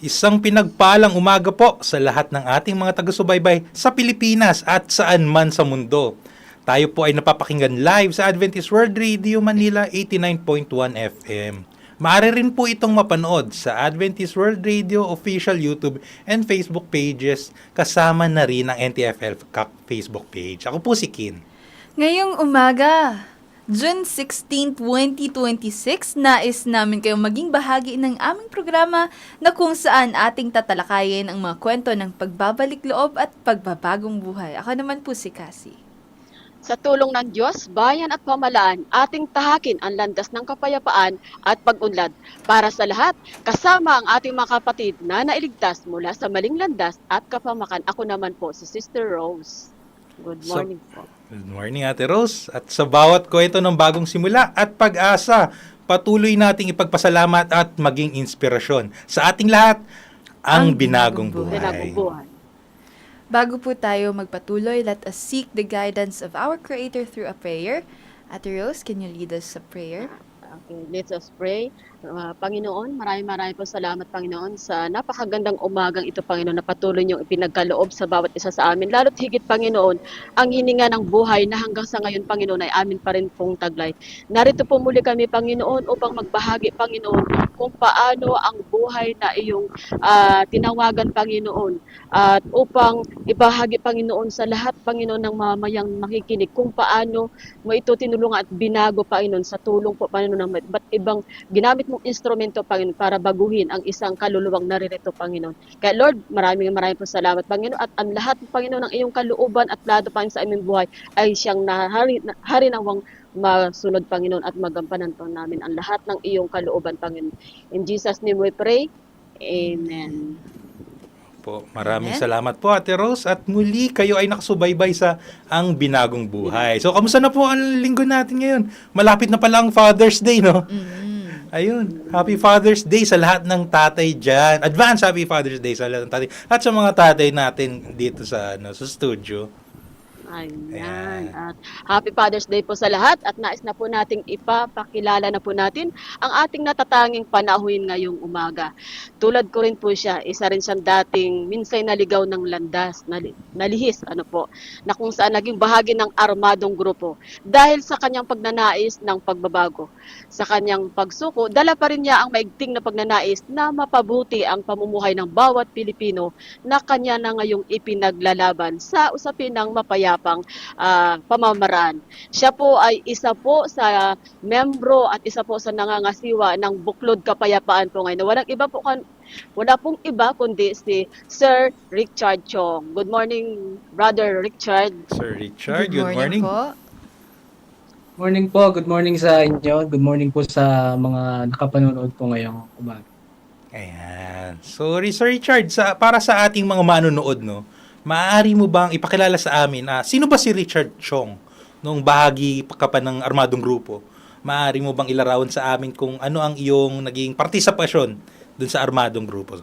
Isang pinagpalang umaga po sa lahat ng ating mga taga-subaybay sa Pilipinas at saan man sa mundo. Tayo po ay napapakinggan live sa Adventist World Radio Manila 89.1 FM. Maaari rin po itong mapanood sa Adventist World Radio official YouTube and Facebook pages kasama na rin ang NTFL Facebook page. Ako po si Kin. Ngayong umaga, June 16, 2026, nais namin kayong maging bahagi ng aming programa na kung saan ating tatalakayin ang mga kwento ng pagbabalik loob at pagbabagong buhay. Ako naman po si Cassie. Sa tulong ng Diyos, bayan at pamalaan, ating tahakin ang landas ng kapayapaan at pag-unlad para sa lahat, kasama ang ating mga kapatid na nailigtas mula sa maling landas at kapamakan. Ako naman po, si Sister Rose. Good morning po. Good morning, Ate Rose. At sa bawat kwento ng bagong simula at pag-asa, patuloy nating ipagpasalamat at maging inspirasyon sa ating lahat ang binagong buhay. Bago po tayo magpatuloy, let us seek the guidance of our Creator through a prayer. Ate Rose, can you lead us sa prayer? Okay, let us pray. Panginoon, maraming po salamat, Panginoon, sa napakagandang umagang ito, Panginoon, na patuloy niyong ipinagkaloob sa bawat isa sa amin. Lalo't higit, Panginoon, ang hininga ng buhay na hanggang sa ngayon, Panginoon, ay amin pa rin pong taglay. Narito po muli kami, Panginoon, upang magbahagi, Panginoon, kung paano ang buhay na iyong tinawagan, Panginoon, at upang ibahagi, Panginoon, sa lahat, Panginoon, ng mamayang makikinig, kung paano mo ito tinulungan at binago, Panginoon, sa tulong po, Panginoon, ng ba't ibang ginamit mong instrumento, Panginoon, para baguhin ang isang kaluluwang naririto, Panginoon. Kaya Lord, maraming po salamat, Panginoon, at ang lahat, Panginoon, ng iyong kalooban at plano, Panginoon, sa aming buhay ay siyang harinawang masunod, Panginoon, at magampanan po namin ang lahat ng iyong kalooban, Panginoon. In Jesus' name we pray. Amen. Maraming salamat po, Ate Rose, at muli kayo ay nakasubaybay sa Ang Binagong Buhay. So, kamusta na po ang linggo natin ngayon? Malapit na pala ang Father's Day, no? Ayun, Happy Father's Day sa lahat ng tatay dyan. Advance Happy Father's Day sa lahat ng tatay. At sa mga tatay natin dito sa studio. Ayan. At Happy Father's Day po sa lahat at nais na po nating ipapakilala na po natin ang ating natatanging panauhin ngayong umaga. Tulad ko rin po siya, isa rin siyang dating minsay naligaw ng landas, nalihis, na kung saan naging bahagi ng armadong grupo. Dahil sa kanyang pagnanais ng pagbabago, sa kanyang pagsuko, dala pa rin niya ang maigting na pagnanais na mapabuti ang pamumuhay ng bawat Pilipino na kanya na ngayong ipinaglalaban sa usapin ng mapayapang pamamaraan. Siya po ay isa po sa membro at isa po sa nangangasiwa ng Buklod Kapayapaan po ngayon. Wala pong iba kundi si Sir Richard Chong. Good morning, Brother Richard. Sir Richard, good morning. Po. Morning po, good morning sa inyo. Good morning po sa mga nakapanonood po ngayong umaga. Ayan. So, Sir Richard, para sa ating mga manonood, no, maaari mo bang ipakilala sa amin, sino ba si Richard Chong nung bahagi ka pa ng armadong grupo? Maaari mo bang ilarawan sa amin kung ano ang iyong naging partisipasyon dun sa armadong grupo?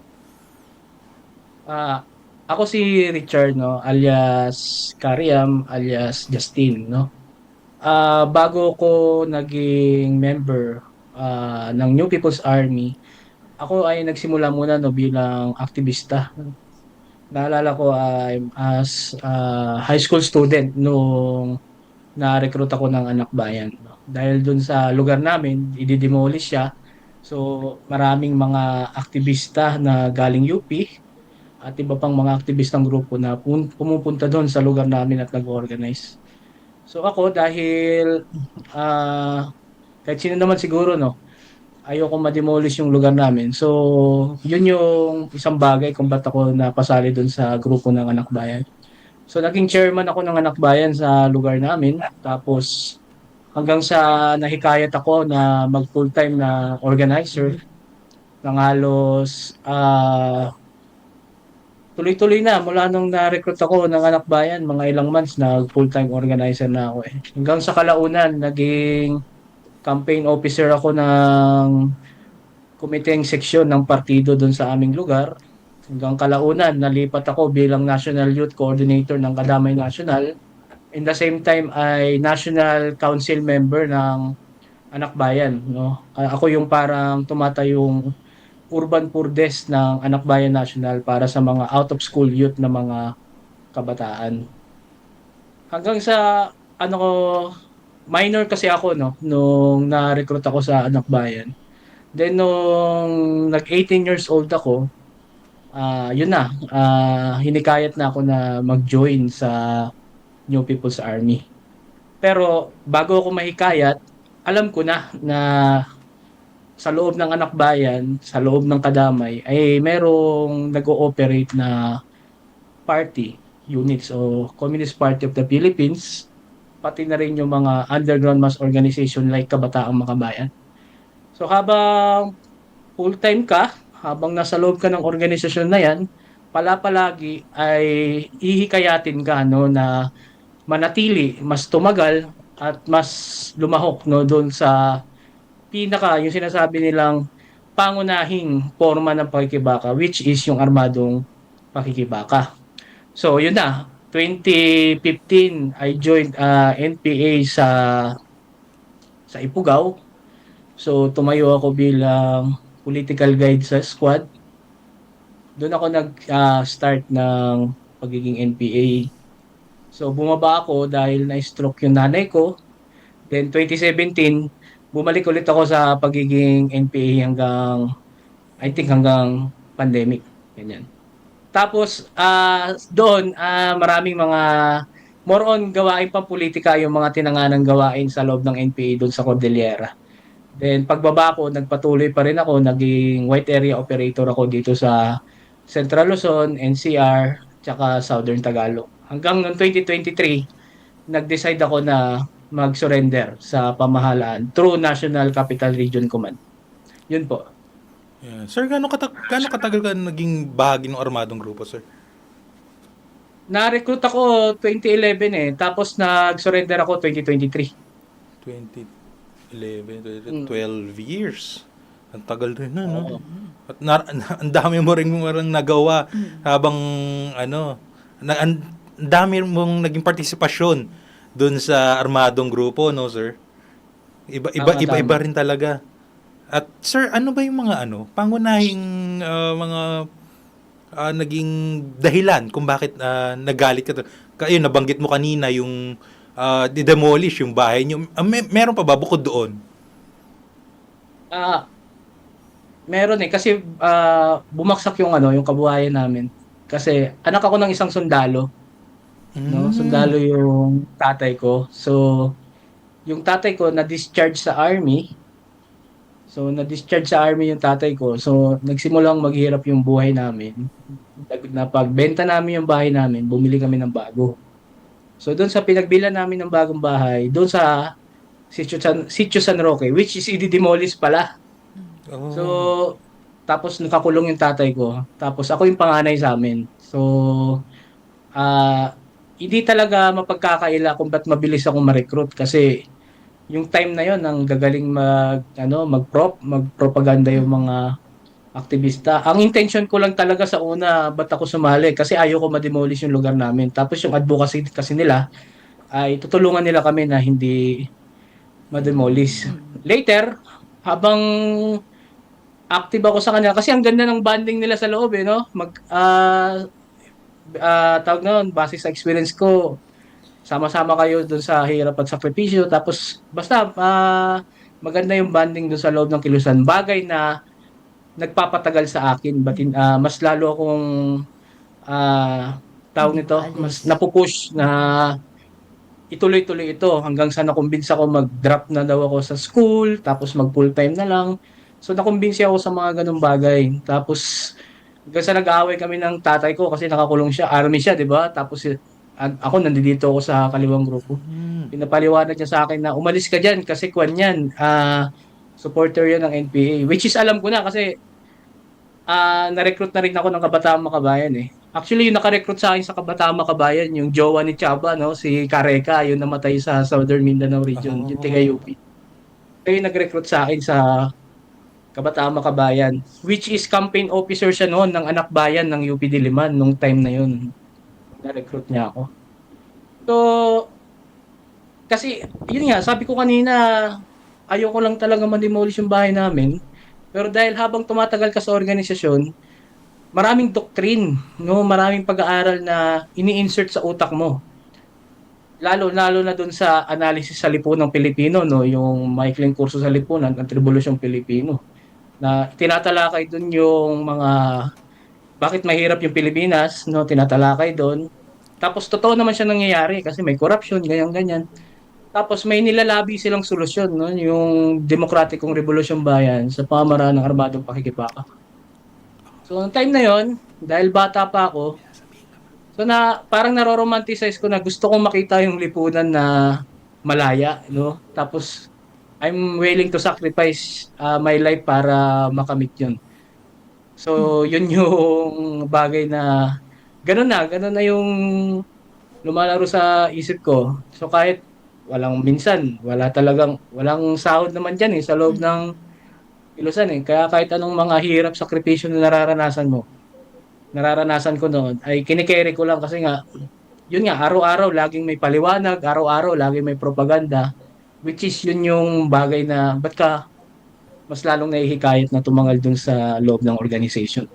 Ako si Richard, no, alias Kariam, alias Justin, no. Bago ko naging member ng New People's Army, ako ay nagsimula muna, no, bilang aktivista. Naalala ko as high school student nung na-recruit ako ng Anak Bayan. No? Dahil dun sa lugar namin, i-demolish siya. So maraming mga aktivista na galing UP at iba pang mga aktivistang grupo na pumupunta doon sa lugar namin at nag-organize. So ako dahil kahit sino naman siguro, no, ayoko ma-demolish yung lugar namin. So, yun yung isang bagay kung ba't ako napasali dun sa grupo ng Anak Bayan. So, naging chairman ako ng Anak Bayan sa lugar namin. Tapos, hanggang sa nahikayat ako na mag full-time na organizer ng halos tuloy-tuloy na mula nung na-recruit ako ng Anak Bayan, mga ilang months na full-time organizer na ako. Hanggang sa kalaunan, naging campaign officer ako ng komiteng seksyon ng partido doon sa aming lugar. Hanggang kalaunan, nalipat ako bilang National Youth Coordinator ng Kadamay National. In the same time, ay National Council member ng Anak Bayan. No? Ako yung parang tumatayong urban poor desk ng Anak Bayan National para sa mga out of school youth na mga kabataan. Hanggang sa ano ko, minor kasi ako no nung na-recruit ako sa Anak Bayan. Then nung nag 18 years old ako, yun na, hinikayat na ako na mag-join sa New People's Army. Pero bago ako mahikayat, alam ko na sa loob ng Anak Bayan, sa loob ng Kadamay, ay merong nag-ooperate na party units o Communist Party of the Philippines, pati na rin yung mga underground mass organization like Kabataang Makabayan. So habang full-time ka, habang nasa loob ka ng organisasyon na yan, palagi ay ihikayatin ka no, na manatili, mas tumagal at mas lumahok no, doon sa yung sinasabi nilang pangunahing forma ng pakikibaka, which is yung armadong pakikibaka. So yun na, 2015 I joined NPA sa Ifugao. So tumayo ako bilang political guide sa squad. Doon ako nag-start ng pagiging NPA. So bumaba ako dahil na-stroke yung nanay ko. Then 2017, bumalik ulit ako sa pagiging NPA hanggang pandemic. Ganyan. Tapos doon maraming mga more on gawain pang politika yung mga tinanganang gawain sa loob ng NPA doon sa Cordillera. Then pagbaba ko, nagpatuloy pa rin ako, naging white area operator ako dito sa Central Luzon, NCR, tsaka Southern Tagalog. Hanggang noong 2023, nag-decide ako na mag-surrender sa pamahalaan through National Capital Region Command. Yun po. Yeah. Sir, gaano katagal ka naging bahagi ng armadong grupo, sir? Na-recruit ako 2011 tapos nag-surrender ako 2023. 2011, 12 years. Ang tagal rin na, no? Oo. At ang dami mo rin nagawa habang ang dami mong naging partisipasyon doon sa armadong grupo, no, sir? Iba rin talaga. At sir, ano ba yung mga pangunahing mga naging dahilan kung bakit nagalit ka? Kayo nabanggit mo kanina yung di-demolish yung bahay niyo. Meron pa ba bukod doon? Meron kasi bumaksak yung yung kabuhayan namin. Kasi anak ako ng isang sundalo. No, sundalo yung tatay ko. So yung tatay ko na-discharge sa army. So na-discharge sa army yung tatay ko. So nagsimulang maghirap yung buhay namin. Napagbenta namin yung bahay namin, bumili kami ng bago. So doon sa pinagbilan namin ng bagong bahay, doon sa Sitio San Roque, which is i-demolish pala. Oh. So tapos nakakulong yung tatay ko. Tapos ako yung panganay sa amin. So hindi talaga mapagkakaila kung ba't mabilis akong ma-recruit kasi yung time na yon ang gagaling magpropaganda yung mga aktivista. Ang intention ko lang talaga sa una, ba't ako sumali? Kasi ayaw ko ma-demolish yung lugar namin. Tapos yung advocacy kasi nila, ay tutulungan nila kami na hindi ma-demolish. Later, habang active ako sa kanila, kasi ang ganda ng bonding nila sa loob, no? Tawag noon, base sa experience ko, sama-sama kayo dun sa hirap at sakripisyo. Tapos, basta, maganda yung bonding dun sa loob ng kilusan. Bagay na nagpapatagal sa akin. Mas lalo akong, tawag nito, mas napupush na ituloy-tuloy ito hanggang sa nakumbinsa ako mag-drop na daw ako sa school, tapos mag-full-time na lang. So, nakumbinsi ako sa mga ganung bagay. Tapos, hanggang sa nag-aaway kami ng tatay ko kasi nakakulong siya, army siya, di ba? Tapos, ako nandito ako sa kaliwang grupo. Pinapaliwanag niya sa akin na umalis ka dyan kasi kwan yan, supporter yan ng NPA. Which is alam ko na kasi na-recruit na rin ako ng Kabataang Makabayan Actually, yung naka-recruit sa akin sa Kabataang Makabayan, yung jowa ni Chaba, no? Si Kareka, yung namatay sa Southern Mindanao region, yung taga-UP. Kaya yung nag-recruit sa akin sa Kabataang Makabayan, which is campaign officer siya noon ng Anak Bayan ng UP Diliman nung time na yun. Na-recruit niya ako. So, kasi, yun nga, sabi ko kanina, ayoko lang talaga ma-demolish yung bahay namin. Pero dahil habang tumatagal ka sa organisasyon, maraming doctrine, no? Maraming pag-aaral na ini-insert sa utak mo. Lalo na dun sa analysis sa lipunang Pilipino, no? Yung maikling kurso sa lipunan, ang Tribulasyong Pilipino. Na tinatalakay dun yung mga bakit mahirap yung Pilipinas, no? Tinatalakay dun. Tapos totoo naman siya nangyayari kasi may corruption, ganyan-ganyan. Tapos may nilalabi silang solusyon, no? Yung demokratikong revolusyon bayan sa pamamaraan ng armadong pakikibaka. So, noong time na yon, dahil bata pa ako, so parang naro-romanticize ko na gusto kong makita yung lipunan na malaya, no? Tapos, I'm willing to sacrifice my life para makamit yun. So, yun yung bagay na, ganun na yung lumalaro sa isip ko. So, kahit walang sahod naman dyan sa loob ng ilusan Kaya kahit anong mga hirap, sakripisyo na nararanasan ko noon, ay kinikerry ko lang kasi nga, yun nga, araw-araw laging may paliwanag, araw-araw laging may propaganda, which is yun yung bagay na, ba't ka mas lalong nahihikayat na tumangal dun sa loob ng organization.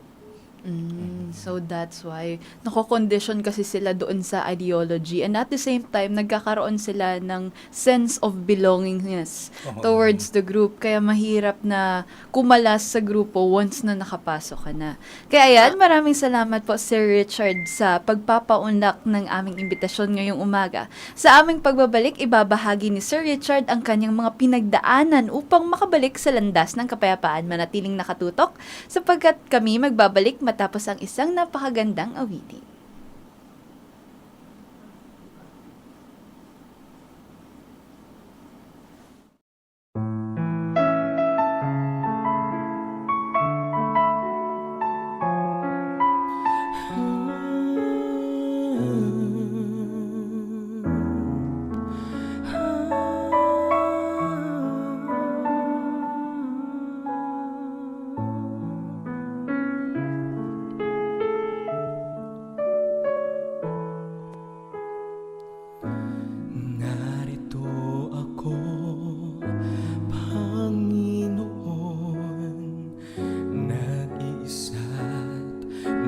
So that's why nako-condition kasi sila doon sa ideology, and at the same time nagkakaroon sila ng sense of belongingness towards the group, kaya mahirap na kumalas sa grupo once na nakapasok ka na. Kaya yan, maraming salamat po Sir Richard sa pagpapaunlak ng aming imbitasyon ngayong umaga. Sa aming pagbabalik, ibabahagi ni Sir Richard ang kanyang mga pinagdaanan upang makabalik sa landas ng kapayapaan. Manatiling nakatutok sapagkat kami magbabalik matapos ang isang napakagandang awitin. Narito ako, Panginoon, nag-iisa't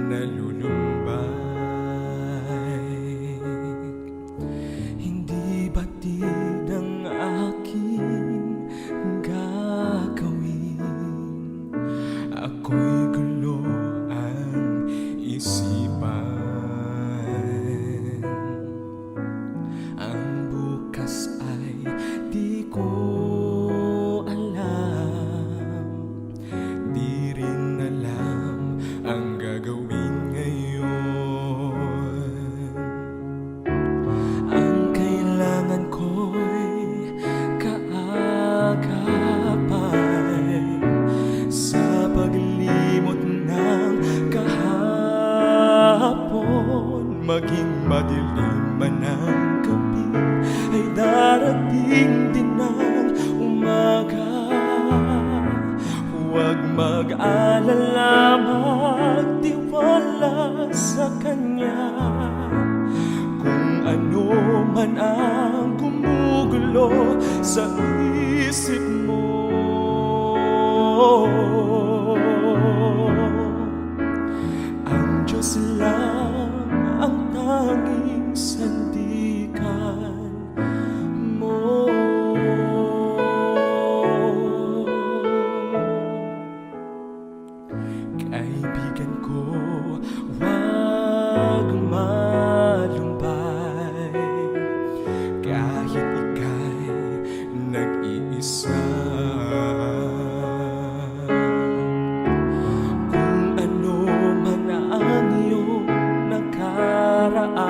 nalulumbay. Hindi batid ang aking gagawin, ako'y gulo ang isipan. Ang bukas ay di ko alam, di rin alam ang gagawin ngayon. Ang kailangan ko'y kaagapay sa paglimot ng kahapon, maging madilim man ang gabi, ay darating din ang umaga. Huwag mag-alala, magtiwala sa Kanya. Kung ano man ang gumugulo sa isip mo, ang Diyos lang ang tanging sandigan mo. Kaibigan ko, wag malumbay, kahit ika'y nag-iisa. Kung ano man ang iyong nakaraan,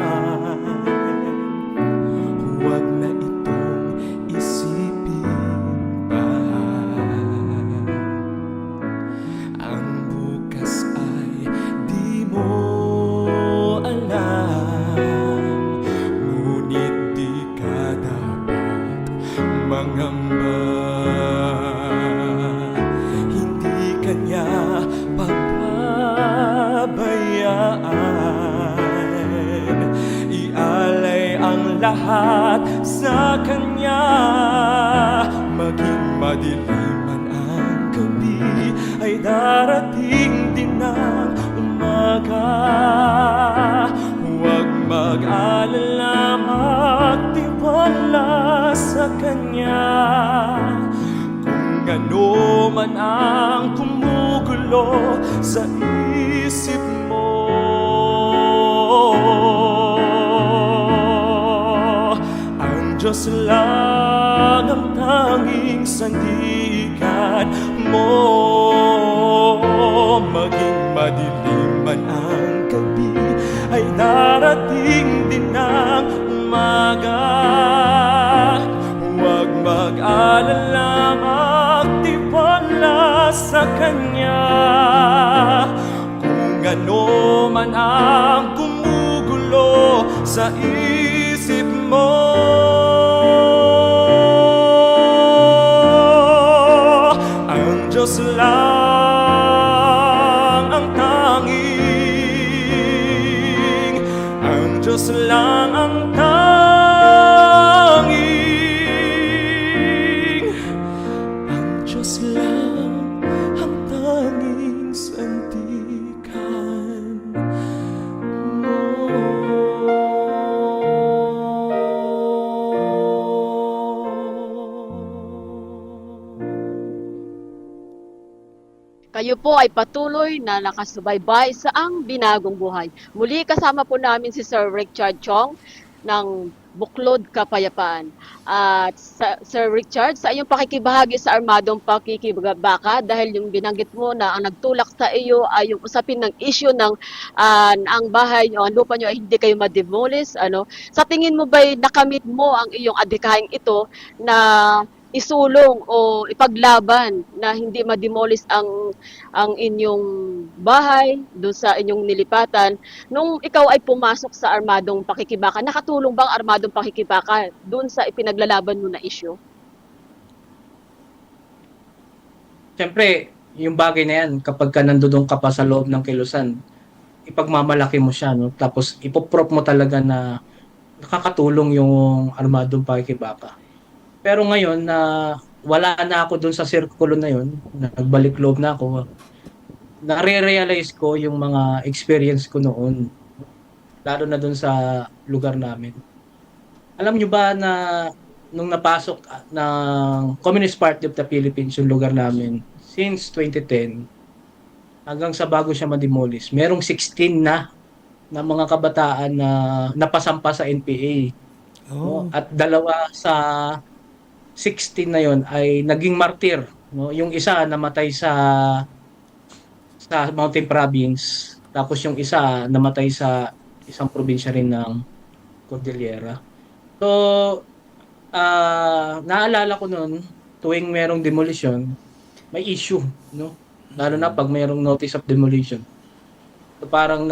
huwag na itong isipin pa. Ang bukas ay di mo alam, ngunit di ka dapat mangamba. Hindi Kanya pababayaan, ialay ang lahat sa Kanya. Maging madilim man ang gabi, darating din ng umaga. Huwag mag-alala, magtiwala sa Kanya. Kung ano man ang kumugulo sa isip mo, ang Diyos lang ang tanging sandigan mo. Maging madilim man ang gabi, ay darating din ang umaga. Huwag mag-alala, magtiwala sa Kanya. Kung ano man ang kumugulo sa isip mo, ang Diyos lang ang tanging, ang Diyos lang ang tanging, ang Diyos lang ang tanging sandigan mo. Kayo po ay patuloy na nakasubaybay sa Ang Binagong Buhay. Muli kasama po namin si Sir Richard Chong ng Buklod Kapayapaan. At Sir Richard, sa iyong pakikibahagi sa Armadong Pakikibaka, dahil yung binanggit mo na ang nagtulak sa iyo ay yung usapin ng issue ng ang bahay nyo, ang lupa nyo ay hindi kayo ma-demolish. Sa tingin mo ba'y nakamit mo ang iyong adhikahing ito na isulong o ipaglaban na hindi ma-demolish ang inyong bahay doon sa inyong nilipatan? Nung ikaw ay pumasok sa Armadong Pakikibaka, nakatulong bang Armadong Pakikibaka doon sa ipinaglalaban mo na issue? Siyempre, yung bagay na yan, kapag ka nandun ka pa sa loob ng kilusan, ipagmamalaki mo siya, no? Tapos ipoprop mo talaga na nakakatulong yung Armadong Pakikibaka. Pero ngayon na wala na ako dun sa sirkulo na yun, nagbalik loob na ako, nare-realize ko yung mga experience ko noon, lalo na dun sa lugar namin. Alam nyo ba na nung napasok ng Communist Party of the Philippines yung lugar namin, since 2010, hanggang sa bago siya ma-demolish, merong 16 na mga kabataan na napasampa sa NPA. No? At dalawa sa 16 na yon ay naging martir, no? Yung isa namatay sa Mountain Province, tapos yung isa namatay sa isang probinsya rin ng Cordillera. So naalala ko noon, tuwing merong demolition, may issue, no? Lalo na pag merong notice of demolition. So parang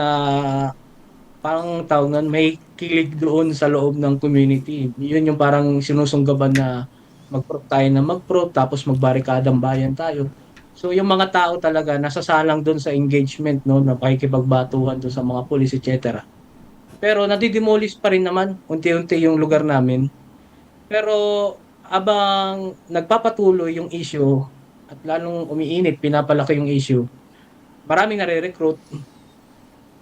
tawag nun, may kilig doon sa loob ng community. Yun yung parang sinusunggaban na mag-prop tayo na mag-prop, tapos magbarikadang bayan tayo. So yung mga tao talaga nasasalang doon sa engagement, no, na pakikipagbatuhan doon sa mga pulis, etc. Pero nadidemolish pa rin naman unti-unti yung lugar namin. Pero abang nagpapatuloy yung issue at lalong umiinit, pinapalaki yung issue, maraming nare-recruit,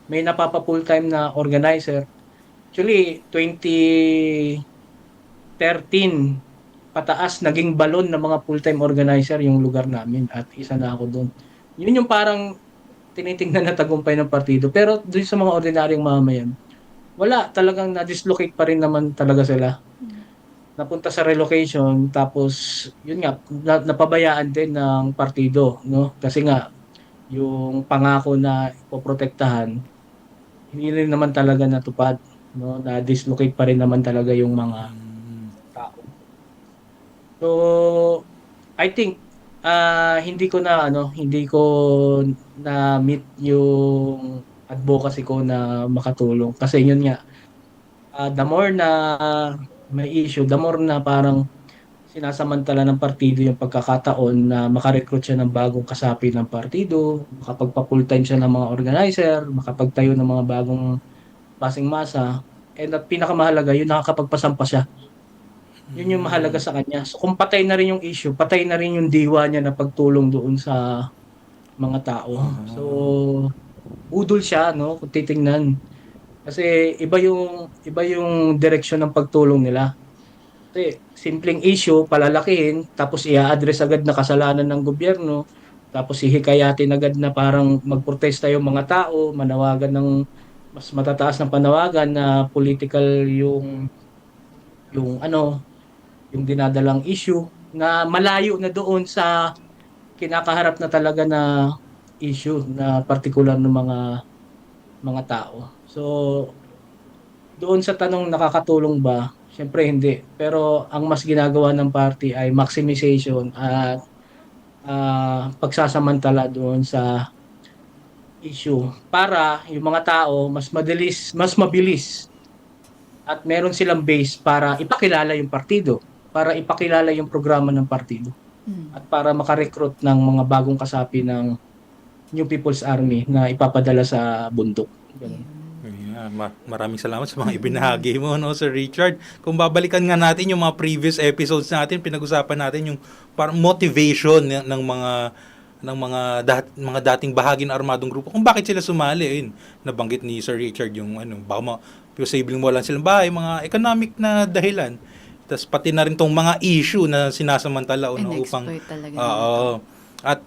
may napapa full-time na organizer. Actually, 2013 pataas, naging balon ng mga full-time organizer yung lugar namin at isa na ako doon. Yun yung parang tinitingnan na tagumpay ng partido. Pero doon sa mga ordinaryong mamayan, wala, talagang na-dislocate pa rin naman talaga sila. Napunta sa relocation, tapos yun nga, napabayaan din ng partido, no? Kasi nga, yung pangako na poprotektahan, hindi rin naman talaga natupad, no? Na-dislocate pa rin naman talaga yung mga tao. So, I think hindi ko na meet yung advocacy ko na makatulong kasi yun nga, the more na may issue, the more na parang sinasamantala ng partido yung pagkakataon na makarecruit siya ng bagong kasapi ng partido, makapagpa-full time siya ng mga organizer, makapagtayo ng mga bagong basing masa, and at pinakamahalaga, yun nakakapagpasampa siya. Yun yung mahalaga sa kanya. So kung patay na rin yung issue, patay na rin yung diwa niya na pagtulong doon sa mga tao. So, budol siya, no, kung titingnan. Kasi iba yung direksyon ng pagtulong nila. Kasi simpleng issue, palalakihin, tapos i-address agad na kasalanan ng gobyerno, tapos hihikayatin agad na parang magprotesta yung mga tao, manawagan ng mas matataas na panawagan na political yung ano, yung dinadalang issue na malayo na doon sa kinakaharap na talaga na issue na particular ng mga tao. So, doon sa tanong nakakatulong ba? Siyempre hindi. Pero ang mas ginagawa ng party ay maximization at pagsasamantala doon sa issue para yung mga tao mas mabilis at meron silang base para ipakilala yung partido, para ipakilala yung programa ng partido at para makarecruit ng mga bagong kasapi ng New People's Army na ipapadala sa bundok. Ganun. Yeah, maraming salamat sa mga ibinahagi mo, no, Sir Richard. Kung babalikan nga natin yung mga previous episodes natin, pinag-usapan natin yung parang motivation ng mga dating bahagi ng armadong grupo kung bakit sila sumali. Yun, nabanggit ni Sir Richard yung baka posibleng walan silang bahay, mga economic na dahilan. Tapos pati na rin tong mga issue na sinasamantala upang In-exploit talaga. Oo. At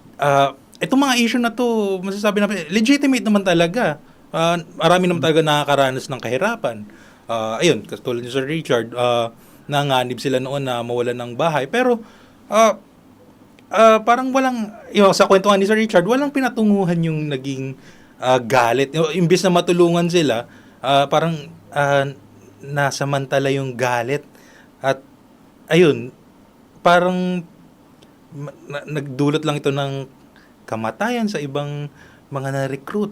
itong mga issue na to, masasabi natin, legitimate naman talaga. Marami naman talaga nakakaranas ng kahirapan. Ayun, katulad ni Sir Richard, nanganib sila noon na mawalan ng bahay. Pero, parang walang, sa kwentuhan ni Sir Richard, walang pinatunguhan yung naging galit. Imbis na matulungan sila, parang nasamantala yung galit. At, ayun, parang nagdulot lang ito ng kamatayan sa ibang mga na-recruit.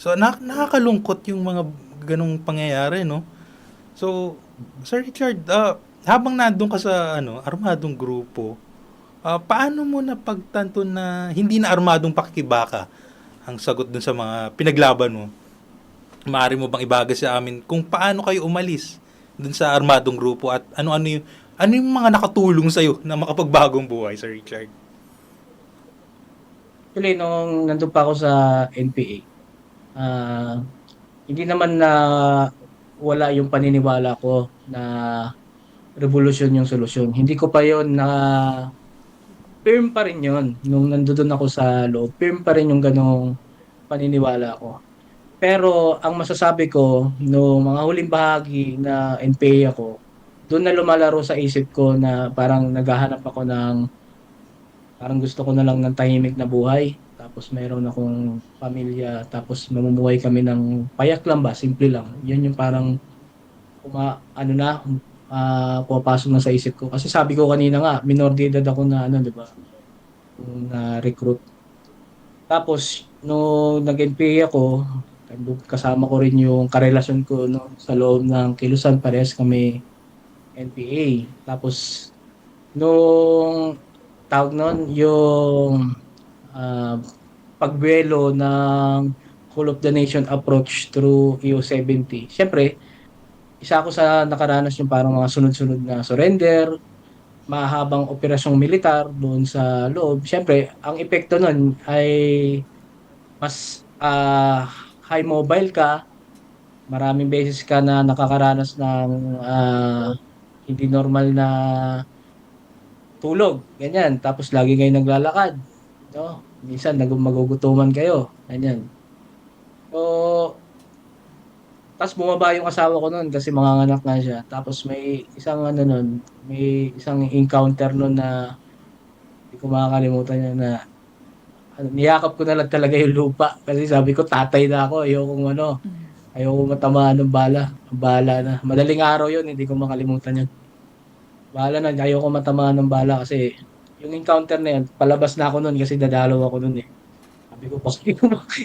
So, nakakalungkot yung mga ganong pangyayari, no? So, Sir Richard, habang nandun ka sa armadong grupo, paano mo napagtanto na hindi na armadong pakikibaka ang sagot dun sa mga pinaglaban mo? Maaari mo bang ibahagi sa amin kung paano kayo umalis dun sa armadong grupo at ano yung mga nakatulong sa'yo na makapagbagong buhay, Sir Richard? Actually, nung nandun pa ako sa NPA, hindi naman na wala yung paniniwala ko na revolusyon yung solusyon. Hindi ko pa yon na firm pa rin yon nung nandoon ako sa loob. Firm pa rin yung ganong paniniwala ko. Pero ang masasabi ko, no mga huling bahagi na NPA ako, doon na lumalaro sa isip ko na parang naghahanap ako ng parang gusto ko na lang ng tahimik na buhay. Tapos meron akong pamilya, tapos mamumuhay kami ng payak lang ba, simple lang. Yun yung parang pumapasok na sa isip ko. Kasi sabi ko kanina nga, minor de edad ako na di ba? Na recruit. Tapos no nag-NPA ako, kasama ko rin yung karelasyon ko sa loob ng Kilusan, parehas kami NPA. Tapos nung tawag nun, yung pagbuelo ng Whole of the Nation approach through EU70. Siyempre, isa ako sa nakaranas yung parang mga sunod-sunod na surrender, mahabang operasyong militar doon sa loob. Siyempre, ang epekto nun ay mas high mobile ka, maraming beses ka na nakakaranas ng hindi normal na tulog, ganyan. Tapos lagi kayo naglalakad, no? Minsan magugutuman kayo, ganyan. So, tapos bumaba yung asawa ko noon kasi manganganak na siya. Tapos may isang encounter noon na hindi ko makakalimutan niya na niyakap ko na lang talaga yung lupa kasi sabi ko tatay na ako, ayoko matamaan ng bala. Bala na. Madaling araw yun, hindi ko makalimutan yun. Bahala na, ayoko matamaan ng bala kasi yung encounter na yan, palabas na ako nun kasi dadalaw ako nun eh. Sabi ko,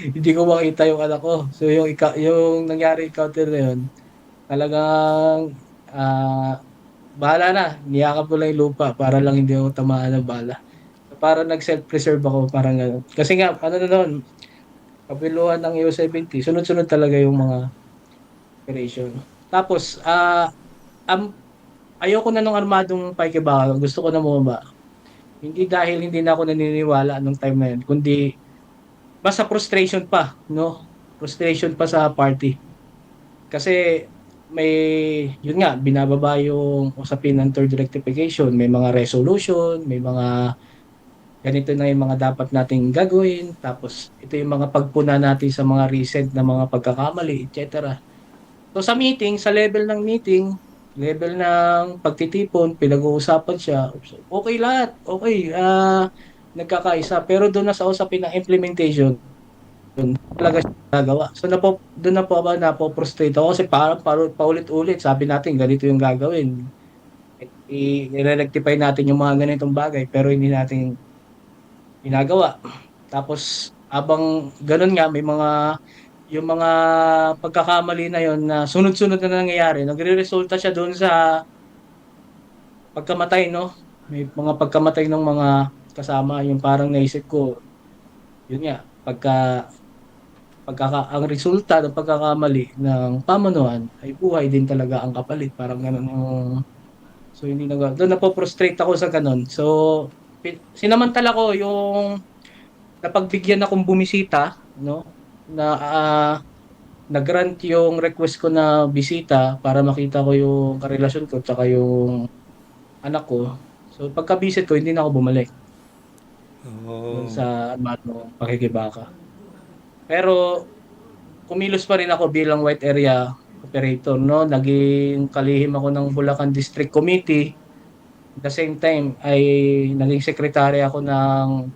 hindi ko makita yung anak ko. So yung nangyari encounter na yun, talagang bahala na, niyakap ko lang yung lupa para lang hindi ako tamaan ng bala. So, para nag-self-preserve ako, parang gano'n. Kasi nga, na nun, kapiluhan ng EU70, sunod-sunod talaga yung mga operation. Tapos, ayoko na nung armadong pakikibaka, gusto ko na bumaba. Hindi dahil hindi na ako naniniwala nung time na yun, kundi basta frustration pa, no? Frustration pa sa party. Kasi may, yun nga, binababa yung usapin ng third rectification, may mga resolution, may mga ganito na yung mga dapat nating gagawin, tapos ito yung mga pagpuna natin sa mga recent na mga pagkakamali, etc. So sa meeting, sa level ng meeting, level ng pagtitipon, pinag-uusapan siya, okay lahat, okay, nagkakaisa. Pero doon na sa usapin ng implementation, doon talaga siya gagawa. So doon na po ba napo-frustrate ako kasi parang paulit-ulit, sabi natin ganito yung gagawin. I-rectify natin yung mga ganitong bagay, pero hindi natin ginagawa. Tapos, abang ganun nga, may mga, yung mga pagkakamali na yon na sunod-sunod na nangyayari, nagre-resulta siya doon sa pagkamatay, no? May mga pagkamatay ng mga kasama, yung parang naisip ko, yun nga, ang resulta ng pagkakamali ng pamunuan ay buhay din talaga ang kapalit. Parang ganun yung, so hindi na, doon napo-frustrate ako sa ganun. So, sinamantala ko yung napagbigyan akong bumisita, no? Na nag-grant yung request ko na bisita para makita ko yung karelasyon ko tsaka yung anak ko. So pagka-visit ko, hindi na ako bumalik Oh. dun sa pakikibaka. Pero kumilos pa rin ako bilang white area operator, no? Naging kalihim ako ng Bulacan District Committee. At the same time ay naging secretary ako ng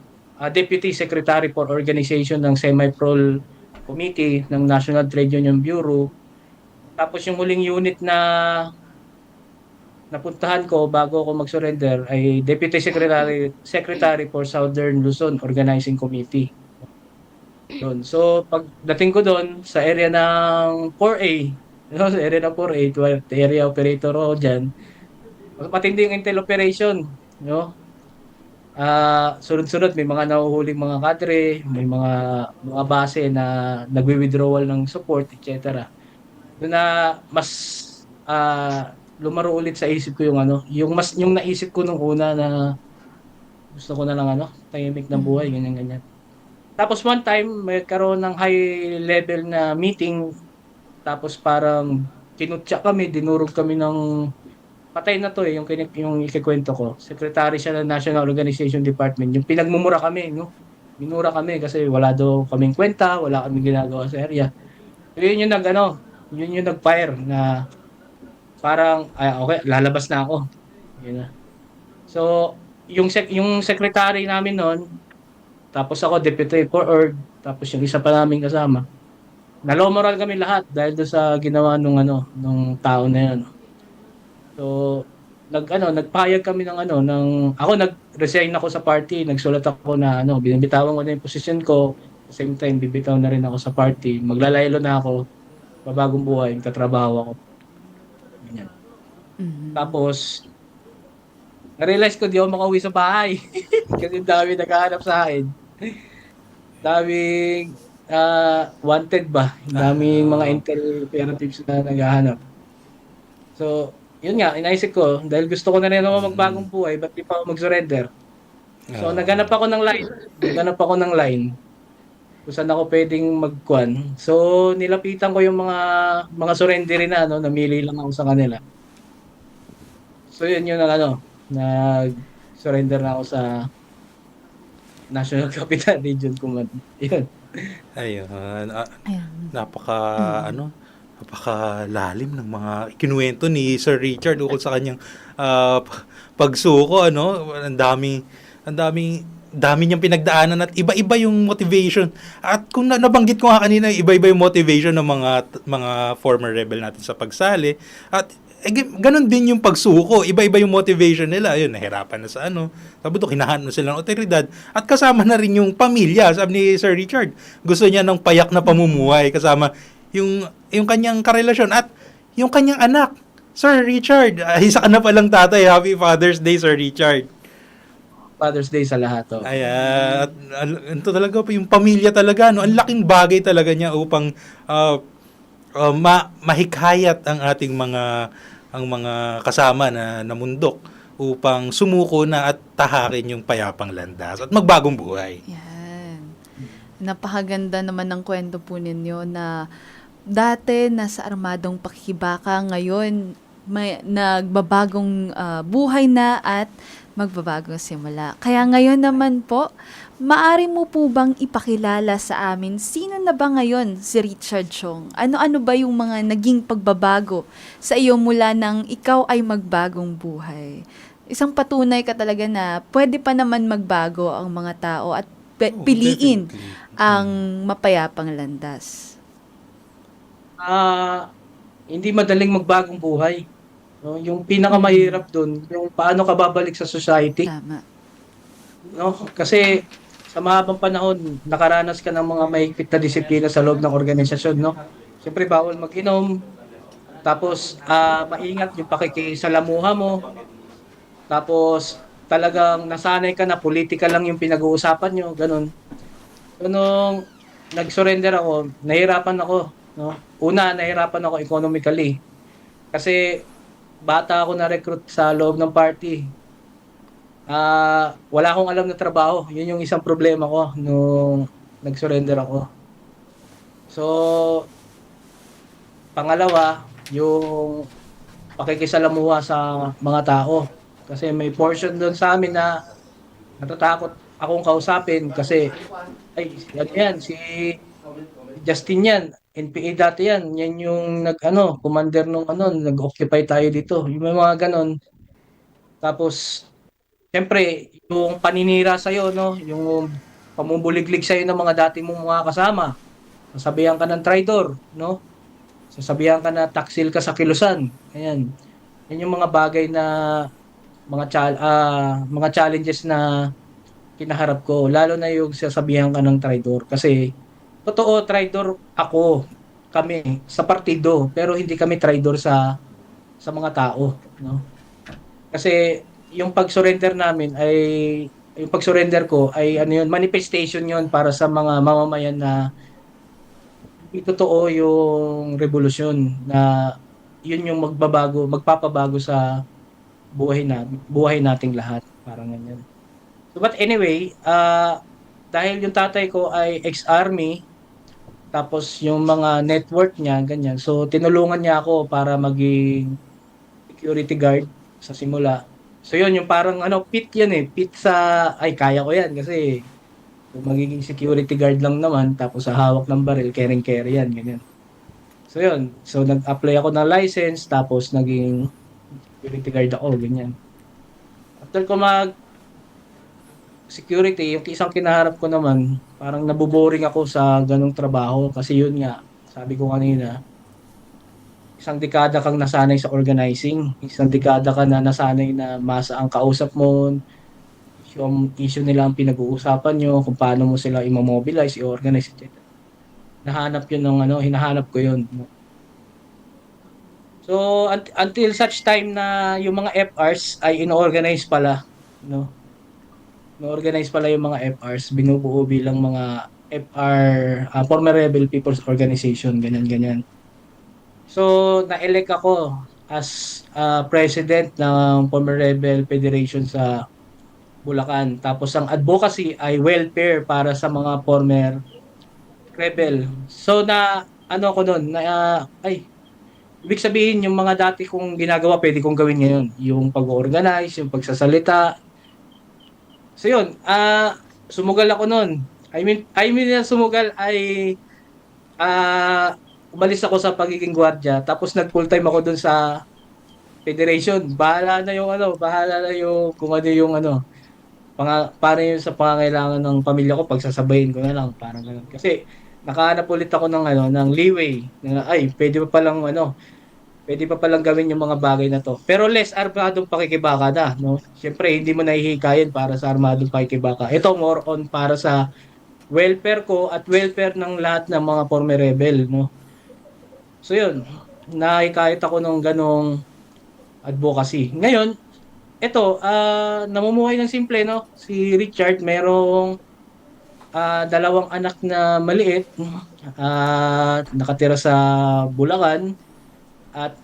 Deputy Secretary for Organization ng Semi-Prol Committee ng National Trade Union Bureau. Tapos yung huling unit na napuntahan ko bago ako mag-surrender ay Deputy Secretary for Southern Luzon Organizing Committee. Doon. So pagdating ko doon sa area ng 4A, no, sa area ng 4A, area operator ko diyan. Matindi yung intel operation, no? Sunod-sunod may mga nahuhuling mga kadre, may mga base na nagwi-withdrawal ng support, etc. Doon na mas lumaro ulit sa isip ko yung yung naisip ko nung una na gusto ko na lang tahimik na buhay, ganyan. Tapos one time may karoon ng high level na meeting, tapos parang kinutya kami, dinurog kami ng patay na to yung ikikwento ko. Secretary siya ng National Organization Department. Yung pinagmumura kami, no? Minura kami kasi wala daw kaming kwenta, wala kaming ginagawa sa area. So, yun yung yun yung nag-fire na parang, okay, lalabas na ako. Yun na. So, yung secretary namin noon, tapos ako deputy for org, tapos yung isa pa namin kasama. Nalomoral kami lahat dahil doon sa ginawa nung tao na yun. So, nagpayag kami ako nag-resign ako sa party, nagsulat ako na binibitawan ko na yung position ko, at the same time bibitaw na rin ako sa party, maglalaylo na ako, babagong buhay, tatrabaho ako. Ganyan. Tapos, na-realize ko di ako makauwi sa bahay kasi dami naghahanap sa akin. Daming wanted ba? Daming mga intel operatives na naghahanap. So, yun nga, inaisip ko, dahil gusto ko na rin ako magbagong buhay, ba't di pa ako mag-surrender? So, naghanap ako ng line. Kung saan ako pwedeng magkuhan. So, nilapitan ko yung mga surrendery na, namili lang ako sa kanila. So, yun yung nag-surrender na ako sa National Capital Region Command. Yun. Ayun. Ayan. Napakalalim ng mga kinuwento ni Sir Richard ukol sa kanyang pagsuko, Ang dami niyang pinagdaanan at iba-iba yung motivation. At kung nabanggit ko nga kanina, iba-iba yung motivation ng mga former rebel natin sa pagsali. At ganun din yung pagsuko. Iba-iba yung motivation nila. Ayun, nahirapan na sa Sabi ito, hinahanap na sila ng otoridad. At kasama na rin yung pamilya. Sabi ni Sir Richard, gusto niya ng payak na pamumuhay. Kasama yung kanyang karelasyon at yung kanyang anak. Sir Richard, isa ka na palang tatay. Happy Father's Day, Sir Richard. Father's Day sa lahat. Ayan. Ito talaga po, yung pamilya talaga. Ang laking bagay talaga niya upang mahikayat ang ating mga kasama na namundok upang sumuko na at tahakin yung payapang landas at magbagong buhay. Yan. Napakaganda naman ng kwento po ninyo na dati nasa armadong pakikibaka, ngayon may nagbabagong buhay na at magbabagong simula. Kaya ngayon naman po, maari mo po bang ipakilala sa amin sino na ba ngayon si Richard Chong? Ano-ano ba yung mga naging pagbabago sa iyo mula nang ikaw ay magbagong buhay? Isang patunay ka talaga na pwede pa naman magbago ang mga tao at Oo, piliin definitely. ang mapayapang landas. Hindi madaling magbagong buhay. No? Yung pinakamahirap doon, yung paano ka babalik sa society. Tama. No? Kasi sa mahabang panahon, nakaranas ka ng mga mahigpit na disiplina sa loob ng organisasyon. No? Siyempre, bawal mag-inom. Tapos, maingat yung pakikisalamuha mo. Tapos, talagang nasanay ka na politika lang yung pinag-uusapan nyo. Ganun. So, nung nag-surrender ako, nahirapan ako. No? Una, nahirapan ako economically. Kasi bata ako na-recruit sa loob ng party. Wala akong alam na trabaho. Yun yung isang problema ko nung nag-surrender ako. So, pangalawa, yung pakikisalamuha sa mga tao. Kasi may portion doon sa amin na natatakot akong kausapin kasi ay, ano yan, si Justin yan, NPA dati yan, yan yung commander nung nag-occupy tayo dito. Yung may mga ganon. Tapos, siyempre, yung paninira sa'yo, no? Yung pamumuliglig sa'yo ng mga dati mong mga kasama. Sasabihan ka ng traitor, no? Sasabihan ka na taksil ka sa kilusan. Ayan. Yan yung mga bagay na mga challenges na kinaharap ko. Lalo na yung sasabihan ka ng traitor. Kasi, totoo, traitor ako, kami, sa partido. Pero hindi kami traitor sa mga tao, no? Kasi yung pag-surrender namin ay yung pag-surrender ko ay manifestation yun para sa mga mamamayan na totoo yung revolusyon na yun yung magpapabago sa buhay nating lahat, parang ganyan. So, but anyway, dahil yung tatay ko ay ex-army, tapos yung mga network niya, ganyan. So, tinulungan niya ako para maging security guard sa simula. So, yun, yung parang pit yan eh. Pit kaya ko yan kasi kung magiging security guard lang naman, tapos sa hawak ng baril, carry yan, ganyan. So, yun. So, nag-apply ako ng license, tapos naging security guard ako, ganyan. After ko security, yung isang kinaharap ko naman, parang nabuboring ako sa ganong trabaho kasi yun nga, sabi ko kanina, isang dekada kang nasanay sa organizing, isang dekada ka na nasanay na masa ang kausap mo, yung issue nila ang pinag-uusapan nyo, kung paano mo sila i-mobilize, i-organize, etc. Hinahanap ko yun. So, until such time na yung mga FRs ay in-organize pala, no? No-organize pala yung mga FRs, binubuo bilang mga FR, Former Rebel People's Organization, ganyan-ganyan. So, na-elect ako as president ng Former Rebel Federation sa Bulacan. Tapos, ang advocacy ay welfare para sa mga former rebel. So, ako nun, ibig sabihin, yung mga dati kong ginagawa, pwede kong gawin ngayon. Yung pag-organize, yung pagsasalita. So yun, sumugal ako noon. I mean na sumugal ay umalis ako sa pagiging gwardiya, tapos nag-full time ako doon sa federation. Bahala na yung kung ano yung para yun sa pangangailangan ng pamilya ko, pagsasabayin ko na lang, parang gano'n. Kasi nakahanap ulit ako ng leeway na pwede pa palang gawin yung mga bagay na to. Pero less armadong pakikibaka na, no? Siyempre, hindi mo nahihikayin para sa armadong pakikibaka. Ito more on para sa welfare ko at welfare ng lahat ng mga former rebel, no? So yun, nahikayat ako ng ganong advocacy. Ngayon, ito, namumuhay ng simple, no? Si Richard, merong dalawang anak na maliit, nakatira sa Bulacan, at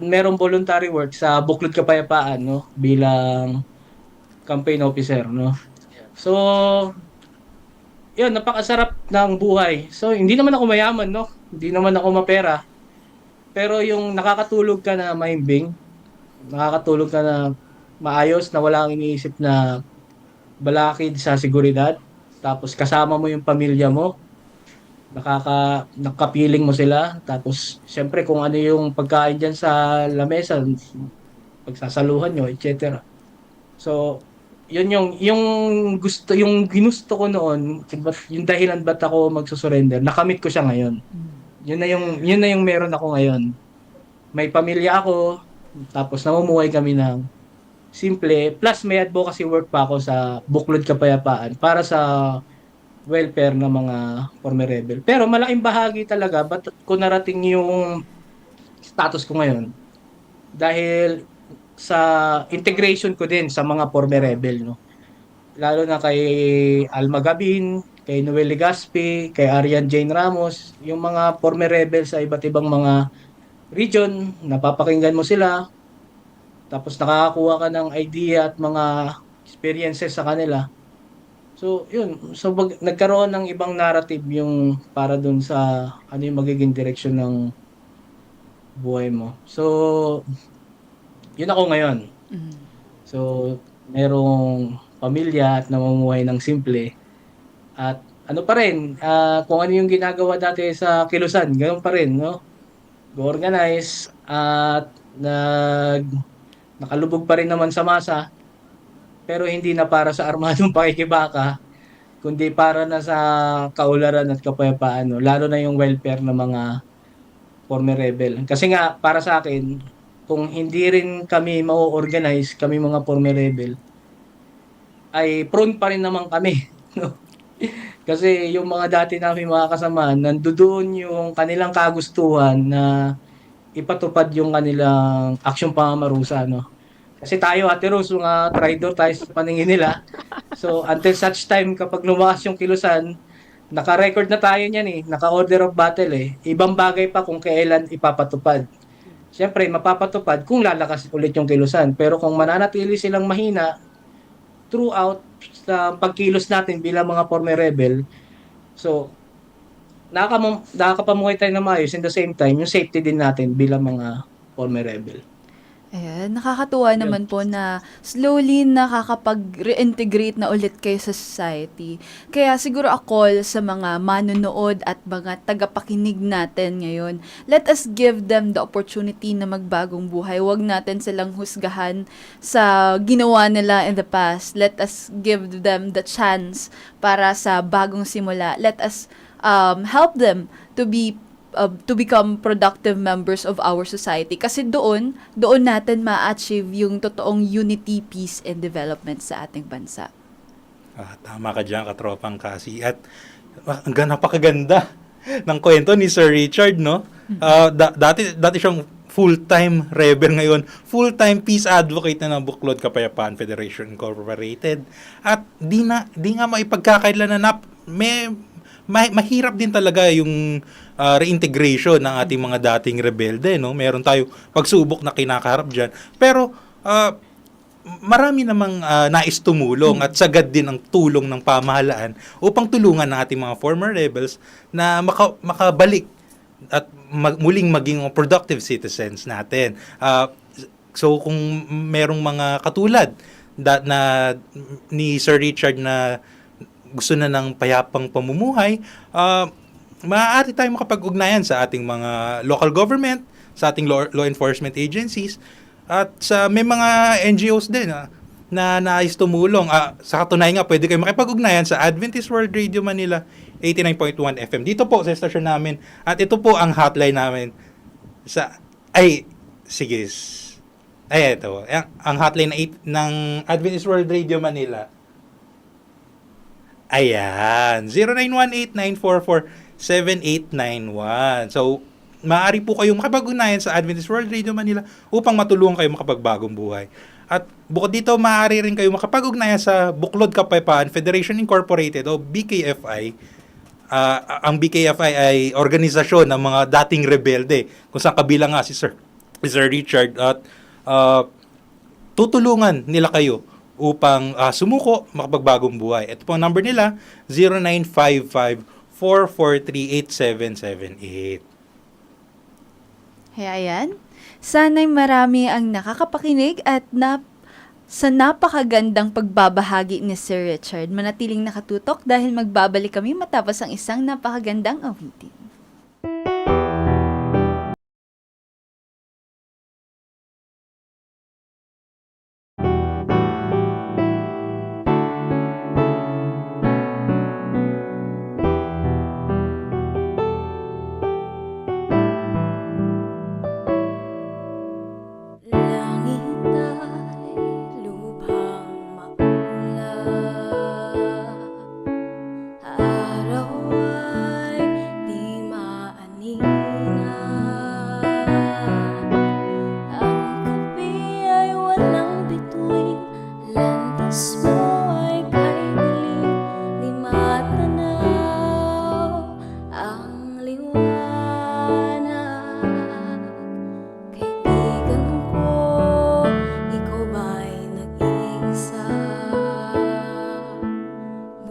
merong voluntary work sa Buklod Kapayapaan, no, bilang campaign officer, no. So yun, napakasarap ng buhay. So, hindi naman ako mayaman, no? Hindi naman ako mapera. Pero yung nakakatulog ka na mahimbing, nakakatulog ka na maayos, na wala kang iniisip na balakid sa seguridad, tapos kasama mo yung pamilya mo, nakapiling mo sila, tapos siyempre kung ano yung pagkain dyan sa lamesa, pagsasaluhan nyo, etc. So, yun yung yung ginusto ko noon, yung dahilan ba't ako magsusurrender, nakamit ko siya ngayon. Yun na yung meron ako ngayon. May pamilya ako, tapos namumuhay kami ng simple, plus may advocacy work pa ako sa Buklod Kapayapaan para sa welfare ng mga former rebel. Pero malaking bahagi talaga ba't ko narating yung status ko ngayon dahil sa integration ko din sa mga former rebel, no. Lalo na kay Alma Gabin, kay Noel Legaspi, kay Arian Jane Ramos, yung mga former rebel sa iba't ibang mga region, napapakinggan mo sila, tapos nakakakuha ka ng idea at mga experiences sa kanila. So, yun. So, nagkaroon ng ibang narrative yung para dun sa ano yung magiging direksyon ng buhay mo. So, yun ako ngayon. So, merong pamilya at namumuhay ng simple. At ano pa rin, kung ano yung ginagawa dati sa Kilusan, ganoon pa rin, no? Go-organize at nakalubog pa rin naman sa masa, pero hindi na para sa armadong pakikibaka, kundi para na sa kaularan at kapayapaan, no? Lalo na yung welfare ng mga former rebel. Kasi nga, para sa akin, kung hindi rin kami ma-organize, kami mga former rebel, ay prone pa rin naman kami. No? Kasi yung mga dati namin mga kasamahan, nandoon yung kanilang kagustuhan na ipatupad yung kanilang aksyong pamamarusa, no? Kasi tayo, Ate Rose, mga traidor tayo sa paningin nila. So, until such time, kapag lumakas yung Kilusan, naka-record na tayo niyan eh, naka-order of battle eh. Ibang bagay pa kung kailan ipapatupad. Siyempre, mapapatupad kung lalakas ulit yung Kilusan. Pero kung mananatili silang mahina throughout sa pagkilos natin bilang mga former rebel, so, nakakapamuhay tayo na maayos, in the same time, yung safety din natin bilang mga former rebel. Ayan, nakakatuwa naman po na slowly nakakapag-reintegrate na ulit kayo sa society. Kaya siguro ako sa mga manonood at mga tagapakinig natin ngayon, let us give them the opportunity na magbagong buhay. Huwag natin silang husgahan sa ginawa nila in the past. Let us give them the chance para sa bagong simula. Let us help them to become productive members of our society. Kasi doon natin ma-achieve yung totoong unity, peace, and development sa ating bansa. Tama ka dyan, katropang Kasi. At napakaganda ng kwento ni Sir Richard, no? Dati siyang full-time rebel, ngayon full-time peace advocate na ng Buklod Kapayapaan Federation Incorporated. At di nga maipagkakailan na mahirap din talaga yung reintegration ng ating mga dating rebelde, no? Meron tayo pagsubok na kinakaharap diyan. Pero marami namang nais tumulong at sagad din ang tulong ng pamahalaan upang tulungan ng ating mga former rebels na makabalik at muling maging productive citizens natin. So kung merong mga katulad na ni Sir Richard na gusto na ng payapang pamumuhay, maaari tayong makapag-ugnayan sa ating mga local government, sa ating law enforcement agencies, at sa may mga NGOs din na nais tumulong. Sa katunayan nga, pwede kayo makipag-ugnayan sa Adventist World Radio Manila 89.1 FM. Dito po sa station namin. At ito po ang hotline namin. Ito. Ang hotline ng Adventist World Radio Manila. Ayan, 0918-944-7891. So, maaari po kayong makipag-ugnayan sa Adventist World Radio Manila upang matulungan kayo makapagbagong buhay. At bukod dito, maaari rin kayo makipag-ugnayan sa Buklod Kapayapaan Federation Incorporated o BKFI. Ang BKFI ay organisasyon ng mga dating rebelde kung saan kabilang nga si Sir Richard at tutulungan nila kayo upang sumuko, makapagbagong buhay. Ito po ang number nila, 0955-443-8778. Kaya ayan, sana'y marami ang nakakapakinig at sa napakagandang pagbabahagi ni Sir Richard. Manatiling nakatutok dahil magbabalik kami matapos ang isang napakagandang awitin. Langit ay lubhang maulap, araw ay di maaninag, ang gabi ay walang bituin, landas mo ay kay dilim, di matanaw ang liwanag. Kaibigan ko, ikaw ba'y nag-iisa?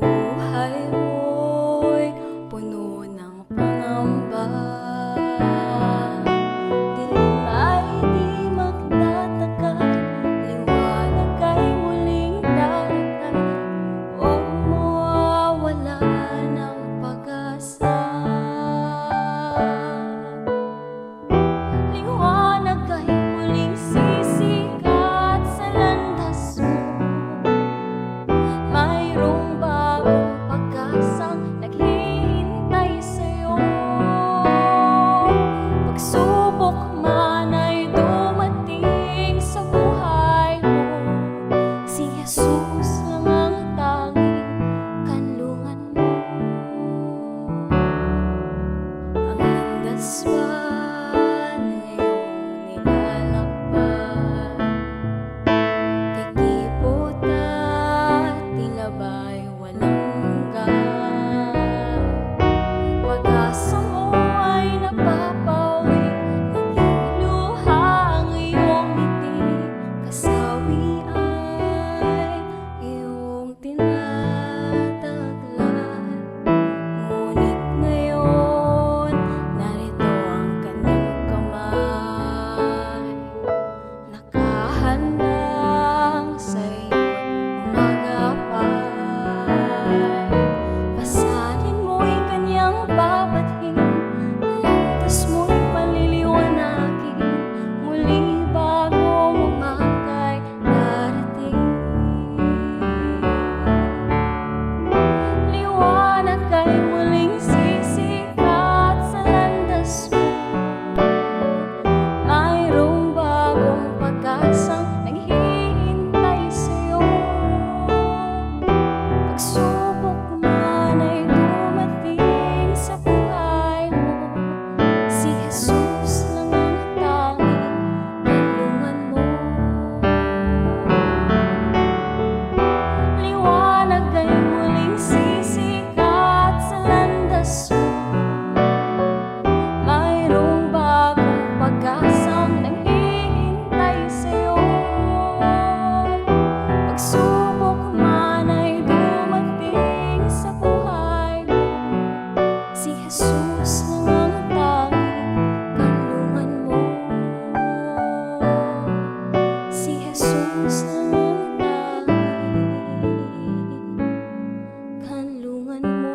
Buhay mo'y puno ng pangamba, dilim ay di magtatagal, liwanag ay muling darating, huwag mawawala ng pag-asa. Liwanag ay muling sisikat sa landas mo, mayroong bagong pag-asang naghihintay sa'yo. Pagsubok man ay dumating sa buhay mo, si Jesus lang ang tanging kanlungan mo. Ang landas ba ngayong nilalakbay, kay kipot at tila ba'y walang hanggan? Pag-asa mo ay napapawi, naging luha ang iyong ngiti, kasawi ay iyong tinataglan. Ngunit ngayon, narito ang kanyang kamay, nakahandang sa'yo'y umagapay. Pasalin mo'y kanyang babatiin, landas mo'y paliliwanagin, muli bagong umaga'y darating. Liwanag ay muling sisikat sa landas mo, mayroong bagong pag-asang naghihintay sa'yo. Pagsubok man ay dumating sa buhay mo, si Jesus lang ang tanging kanlungan mo. Liwanag ay muling sisikat sa landas mo, mayroong bagong pag-asang naghihintay sa'yo. Pagsubok man ay dumating sa buhay mo, si Jesus lang ang tanging kanlungan mo. Si Jesus lang ang tanging kanlungan mo.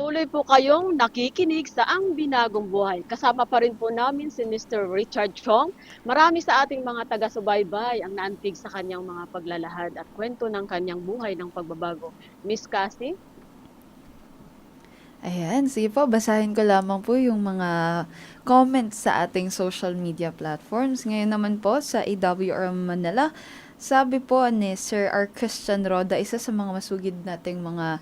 Tuloy po kayong nakikinig sa Ang Binagong Buhay. Kasama pa rin po namin si Mr. Richard Chong. Marami sa ating mga taga-subaybay ang naantig sa kanyang mga paglalahad at kwento ng kanyang buhay ng pagbabago. Miss Cassie? Ayan, sige po, basahin ko lamang po yung mga comments sa ating social media platforms. Ngayon naman po sa AWR Manila, sabi po ni Sir R. Christian Roda, isa sa mga masugid nating mga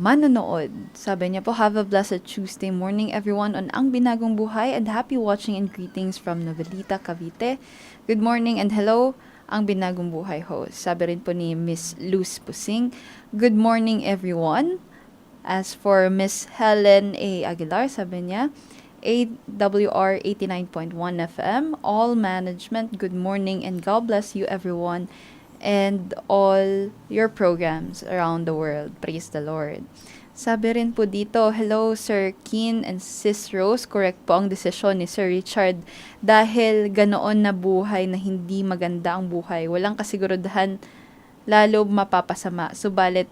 manonood. Sabi niya po, have a blessed Tuesday morning everyone on Ang Binagong Buhay and happy watching and greetings from Novelita, Cavite. Good morning and hello, Ang Binagong Buhay host. Sabi rin po ni Miss Luz Pusing, good morning everyone. As for Miss Helen A. Aguilar, sabi niya, AWR 89.1 FM, all management, good morning and God bless you everyone and all your programs around the world. Praise the Lord. Sabi rin po dito, hello Sir Keen and Sis Rose, correct po ang desisyon ni Sir Richard dahil ganoon na buhay na hindi maganda ang buhay. Walang kasigurudahan, lalo mapapasama. Subalit,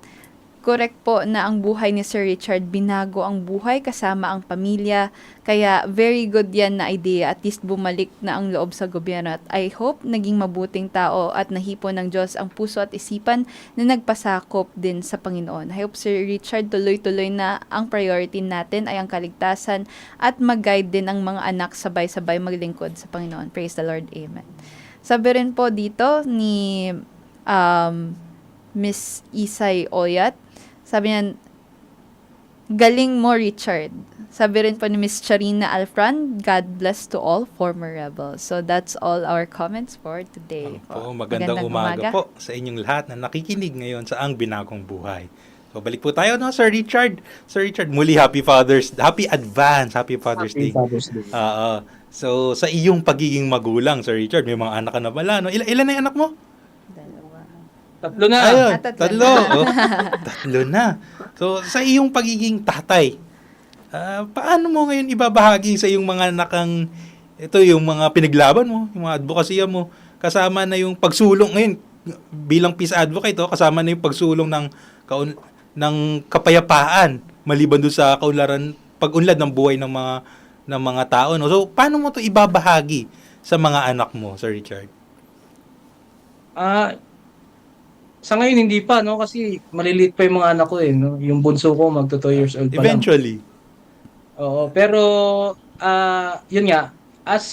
correct po na ang buhay ni Sir Richard, binago ang buhay kasama ang pamilya. Kaya very good yan na idea. At least bumalik na ang loob sa gobyerno. At I hope naging mabuting tao at nahipo ng Diyos ang puso at isipan na nagpasakop din sa Panginoon. I hope Sir Richard tuloy-tuloy na ang priority natin ay ang kaligtasan at mag-guide din ang mga anak sabay-sabay maglingkod sa Panginoon. Praise the Lord. Amen. Sabi rin po dito ni Miss Isay Oyat, sabi niya, galing mo Richard. Sabi rin po ni Miss Charina Alfran, God bless to all former rebels. So that's all our comments for today. Po, magandang umaga po sa inyong lahat na nakikinig ngayon sa Ang Binagong Buhay. So balik po tayo, no, Sir Richard. Sir Richard, muli happy Father's Day. So sa iyong pagiging magulang, Sir Richard, may mga anak ka na pala, no? Ilan na yung anak mo? Tatlo na. Ayun, tatlo. Oh, tatlo na. So, sa iyong pagiging tatay, paano mo ngayon ibabahagi sa iyong mga nakang, ito yung mga pinaglaban mo, yung mga advokasya mo, kasama na yung pagsulong ngayon, bilang peace advocate, kasama na yung pagsulong ng kapayapaan, maliban doon sa kaunlaran, pag-unlad ng buhay ng mga tao. No? So, paano mo to ibabahagi sa mga anak mo, Sir Richard? Sa ngayon hindi pa, no, kasi maliliit pa yung mga anak ko no. Yung bunso ko magto 2 years old pa lang. Eventually. Oo, pero yun nga, as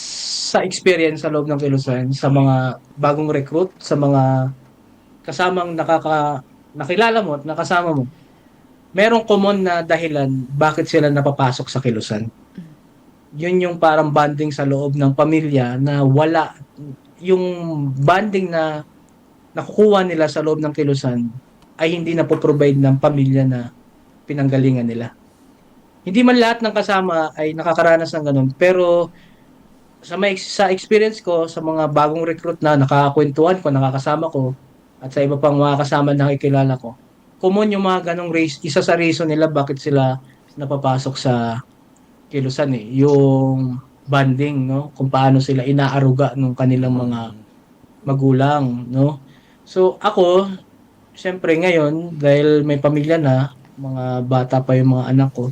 sa experience sa loob ng Kilusan, sa mga bagong recruit, sa mga kasamang nakilala mo at nakasama mo, merong common na dahilan bakit sila napapasok sa Kilusan. Yun yung parang bonding sa loob ng pamilya na wala yung bonding na nakukuha nila sa loob ng Kilusan ay hindi na po-provide ng pamilya na pinanggalingan nila. Hindi man lahat ng kasama ay nakakaranas ng ganun, pero sa experience ko, sa mga bagong recruit na nakakakwentuhan ko, nakakasama ko, at sa iba pang mga kasama na nakikilala ko, common yung mga ganong race, isa sa reason nila bakit sila napapasok sa Kilusan yung bonding, no? Kung paano sila inaaruga ng kanilang mga magulang, no? So ako, syempre ngayon, dahil may pamilya na, mga bata pa yung mga anak ko,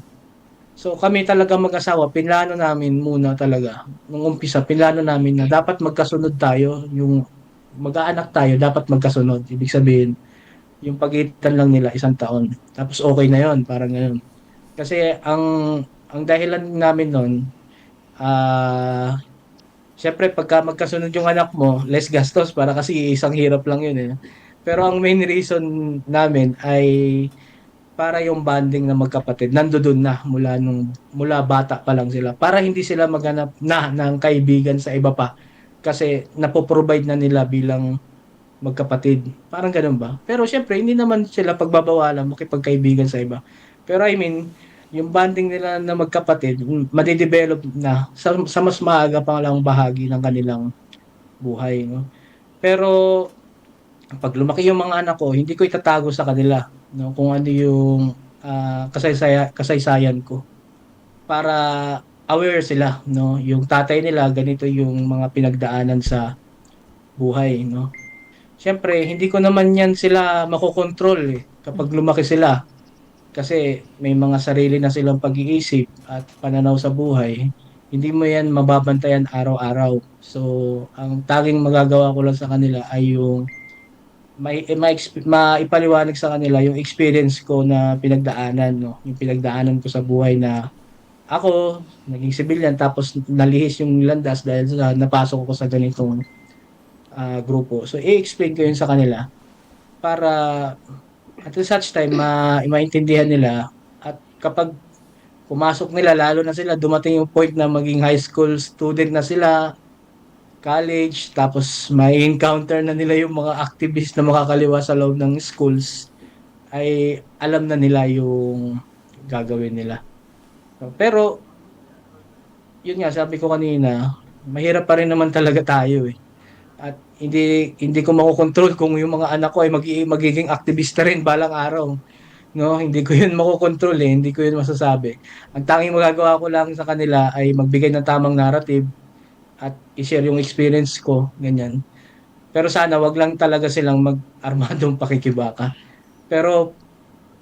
so kami talaga mag-asawa, pinlano namin muna talaga, nung umpisa, pinlano namin na dapat magkasunod tayo, yung mag-aanak tayo, dapat magkasunod. Ibig sabihin, yung pagitan lang nila 1 taon. Tapos okay na yon, parang ngayon. Kasi ang dahilan namin nun, syempre, pagka magkasunod yung anak mo, less gastos para kasi isang hirap lang yun. Pero ang main reason namin ay para yung bonding na magkapatid, nandoon na mula bata pa lang sila. Para hindi sila maghanap na ng kaibigan sa iba pa. Kasi napoprovide na nila bilang magkapatid. Parang ganun ba? Pero syempre, hindi naman sila pagbabawalan makipagkaibigan sa iba. Pero I mean, yung bonding nila na magkapatid, madidevelop na sa mas maaga pa lang bahagi ng kanilang buhay. No? Pero, pag lumaki yung mga anak ko, hindi ko itatago sa kanila, no? Kung ano yung kasaysayan ko. Para aware sila, no? Yung tatay nila, ganito yung mga pinagdaanan sa buhay. No? Siyempre, hindi ko naman yan sila makokontrol kapag lumaki sila. Kasi may mga sarili na silang pag-iisip at pananaw sa buhay, hindi mo yan mababantayan araw-araw. So, ang tanging magagawa ko lang sa kanila ay yung maipaliwanag sa kanila yung experience ko na pinagdaanan, no? Yung pinagdaanan ko sa buhay na ako, naging civilian, tapos nalihis yung landas dahil napasok ko sa ganitong grupo. So, i-explain ko yun sa kanila para at such time, maintindihan nila at kapag pumasok nila, lalo na sila, dumating yung point na maging high school student na sila, college, tapos may encounter na nila yung mga activists na makakaliwa sa loob ng schools, ay alam na nila yung gagawin nila. Pero, yun nga, sabi ko kanina, mahirap pa rin naman talaga tayo eh. At hindi ko makokontrol kung yung mga anak ko ay magiging aktivista rin balang araw. No, hindi ko yun makokontrol eh, hindi ko yun masasabi. Ang tanging magagawa ko lang sa kanila ay magbigay ng tamang narrative at i-share yung experience ko, ganyan. Pero sana wag lang talaga silang mag-armadong pakikibaka. Pero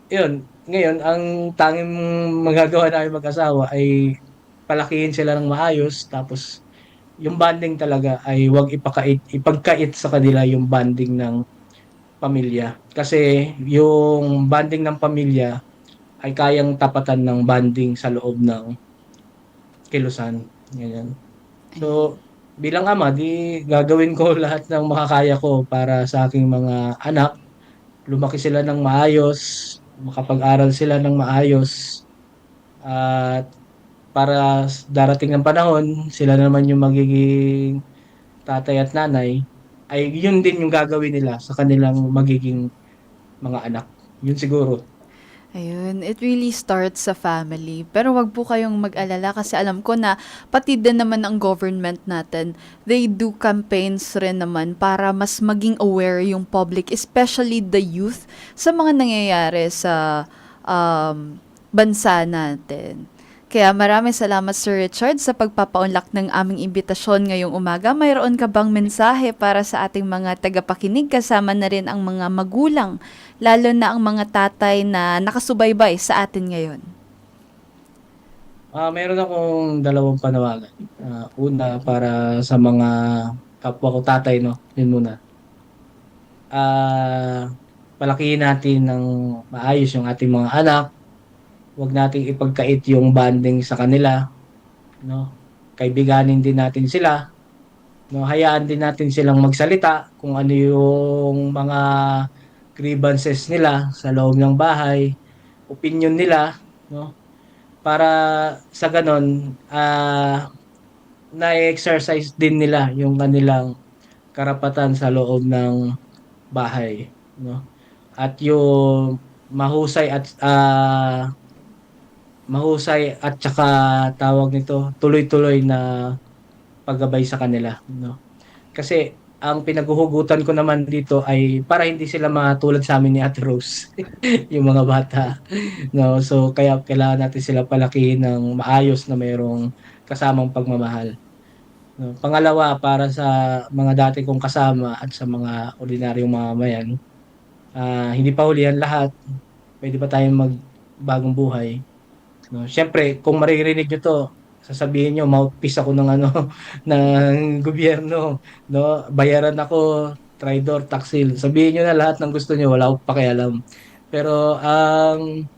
yun, ngayon ang tanging magagawa namin mag-asawa ay palakihin sila ng maayos, tapos yung bonding talaga ay wag ipagkait sa kanila yung bonding ng pamilya. Kasi yung bonding ng pamilya ay kayang tapatan ng bonding sa loob ng kilusan. Ganyan. So, bilang ama, di gagawin ko lahat ng makakaya ko para sa aking mga anak. Lumaki sila ng maayos, makapag-aral sila ng maayos, at para darating ng panahon, sila naman yung magiging tatay at nanay, ay yun din yung gagawin nila sa kanilang magiging mga anak. Yun siguro. Ayun, it really starts sa family. Pero wag po kayong mag-alala kasi alam ko na pati din naman ang government natin, they do campaigns rin naman para mas maging aware yung public, especially the youth, sa mga nangyayari sa bansa natin. Kaya maraming salamat Sir Richard sa pagpapaunlak ng aming imbitasyon ngayong umaga. Mayroon ka bang mensahe para sa ating mga tagapakinig kasama na rin ang mga magulang, lalo na ang mga tatay na nakasubaybay sa atin ngayon? Meron akong dalawang panawagan. Una, para sa mga kapwa ko tatay, no? Yun muna. Palakihin natin ng maayos yung ating mga anak. Huwag nating ipagkait yung bonding sa kanila, no? Kaibiganin din natin sila, no? Hayaan din natin silang magsalita kung ano yung mga grievances nila sa loob ng bahay, opinion nila, no? Para sa ganon, na-exercise din nila yung kanilang karapatan sa loob ng bahay, no? At yung mahusay at saka tawag nito, tuloy-tuloy na paggabay sa kanila, no? Kasi ang pinaghuhugutan ko naman dito ay para hindi sila matulad sa amin ni Ate Rose, yung mga bata, no? So kaya kailangan natin sila palakihin ng maayos na mayroong kasamang pagmamahal. No? Pangalawa, para sa mga dati kong kasama at sa mga ordinaryong mamamayan, hindi pa hulihan lahat, pwede pa tayong magbagong buhay. No, siyempre, kung maririnig nyo 'to, sasabihin nyo mouthpiece ako ng ano ng gobyerno, no? Bayaran ako, Tridor, Taksil. Sabihin nyo na lahat ng gusto nyo, wala akong pakialam. Pero ang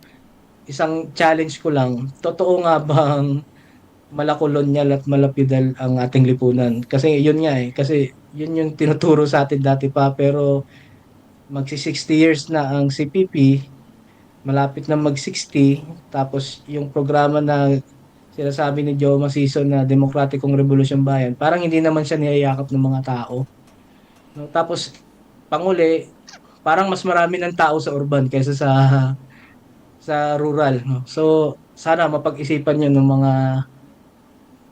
isang challenge ko lang, totoo nga bang malakolonyal at malapidal ang ating lipunan? Kasi yun nga eh, kasi yun yung tinuturo sa atin dati pa, pero magsi 60 years na ang CPP, malapit na mag-60, tapos yung programa na sinasabi ni Joe Masiso na Demokratikong Revolusyon Bayan, parang hindi naman siya niyayakap ng mga tao. No? Tapos, panguli, parang mas marami ng tao sa urban kaysa sa rural. No? So, sana mapag-isipan nyo ng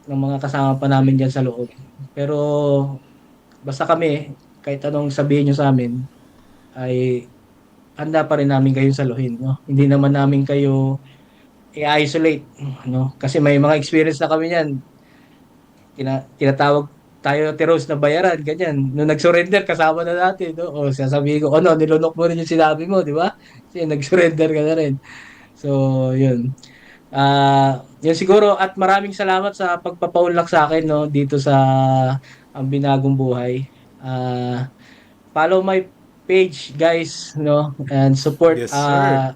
mga kasama pa namin dyan sa loob. Pero, basta kami, kahit anong sabihin nyo sa amin, ay handa pa rin namin kayong saluhin, no? Hindi naman namin kayo i-isolate, no? Kasi may mga experience na kami niyan. Tinatawag tayo Rose na bayaran, ganyan. Nung nag-surrender, kasama na natin, no? O sasabihin ko, ano, nilunok mo rin yung sinabi mo, di ba? Kasi nag-surrender ka na rin. So, yun. Yun siguro, at maraming salamat sa pagpapaunlak sa akin, no, dito sa Ang Binagong Buhay. Follow my page, guys, no, and support Yes, sir.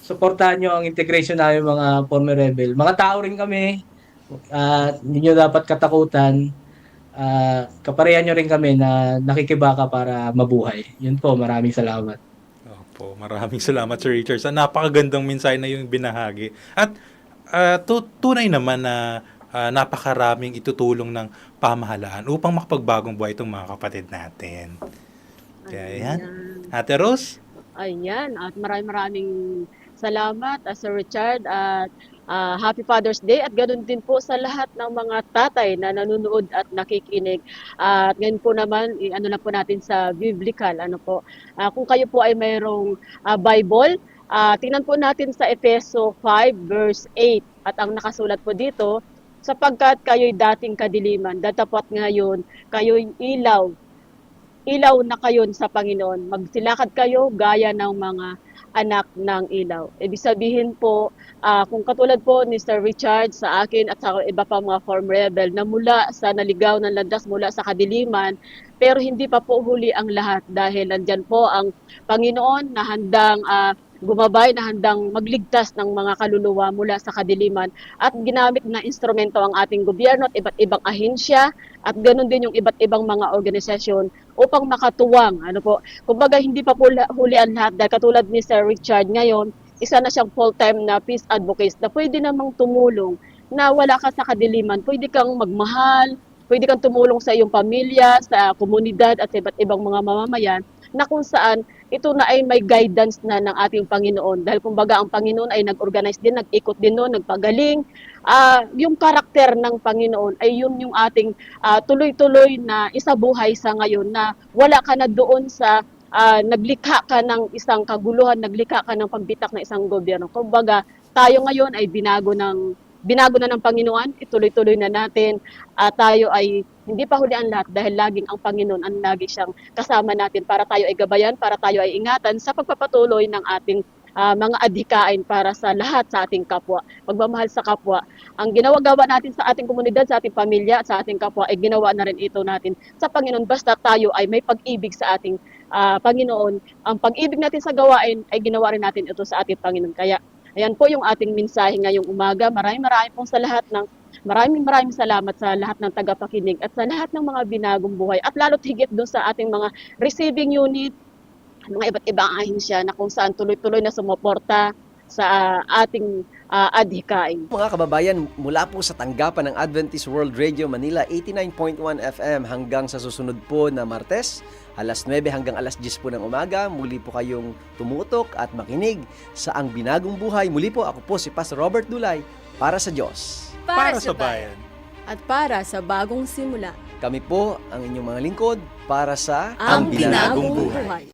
supportahan nyo ang integration namin mga former rebel. Mga tao rin kami, hindi nyo dapat katakutan. Kaparehan nyo rin kami na nakikibaka para mabuhay. Yun po, maraming salamat. Opo, maraming salamat Sir Richard. Sa napakagandang mensahe na yung binahagi. At tunay naman na napakaraming itutulong ng pamahalaan upang makapagbagong buhay itong mga kapatid natin. Kaya yan. Ate Rose? Ayan, at maraming salamat Sir Richard, at Happy Father's Day at ganoon din po sa lahat ng mga tatay na nanonood at nakikinig. At ngayon po naman, ano lang po natin sa biblical, kung kayo po ay mayroong Bible, tingnan po natin sa Efeso 5 verse 8 at ang nakasulat po dito, sapagkat kayo'y dating kadiliman, datapat ngayon kayo'y ilaw na kayo sa Panginoon. Magsilakad kayo gaya ng mga anak ng ilaw. Ibig sabihin po, kung katulad po ni Sir Richard sa akin at sa iba pa mga form rebel na mula sa naligaw ng landas mula sa kadiliman, pero hindi pa po huli ang lahat dahil nandyan po ang Panginoon na handang gumabay, na handang magligtas ng mga kaluluwa mula sa kadiliman at ginamit na instrumento ang ating gobyerno at iba't ibang ahensya at ganoon din yung iba't ibang mga organisasyon upang makatuwang. Kumbaga hindi pa po huli ang lahat dahil katulad ni Sir Richard ngayon, isa na siyang full-time na peace advocate na pwede namang tumulong na wala ka sa kadiliman, pwede kang magmahal, pwede kang tumulong sa iyong pamilya, sa komunidad at sa iba't ibang mga mamamayan na kung saan ito na ay may guidance na ng ating Panginoon. Dahil kumbaga ang Panginoon ay nag-organize din, nag-ikot din noon, nagpagaling. Yung karakter ng Panginoon ay yun yung ating tuloy-tuloy na isabuhay sa ngayon na wala ka na doon sa naglikha ka ng isang kaguluhan, naglikha ka ng pagbitak ng isang gobyerno. Kumbaga tayo ngayon ay binago na ng Panginoon, ituloy-tuloy na natin. Tayo ay hindi pa huli ang lahat dahil laging ang Panginoon ang lagi siyang kasama natin para tayo ay gabayan, para tayo ay ingatan sa pagpapatuloy ng ating mga adhikain para sa lahat sa ating kapwa. Pagmamahal sa kapwa. Ang ginawa-gawa natin sa ating komunidad, sa ating pamilya, sa ating kapwa, ay ginawa na rin ito natin sa Panginoon. Basta tayo ay may pag-ibig sa ating Panginoon. Ang pag-ibig natin sa gawain ay ginawa rin natin ito sa ating Panginoon. Kaya ayan po yung ating mensahe ngayong umaga. Maraming pong sa lahat ng maraming salamat sa lahat ng tagapakinig at sa lahat ng mga binagong buhay at lalo't higit doon sa ating mga receiving unit, mga iba't ibang ahensya na kung saan tuloy-tuloy na sumuporta sa ating adhikain. Mga kababayan, mula po sa tanggapan ng Adventist World Radio Manila 89.1 FM hanggang sa susunod po na Martes, alas 9 hanggang alas 10 po ng umaga, muli po kayong tumutok at makinig sa Ang Binagong Buhay. Muli po, ako po si Pastor Robert Dulay para sa Diyos. Para sa bayan. At para sa bagong simula. Kami po ang inyong mga lingkod para sa Ang Binagong Buhay.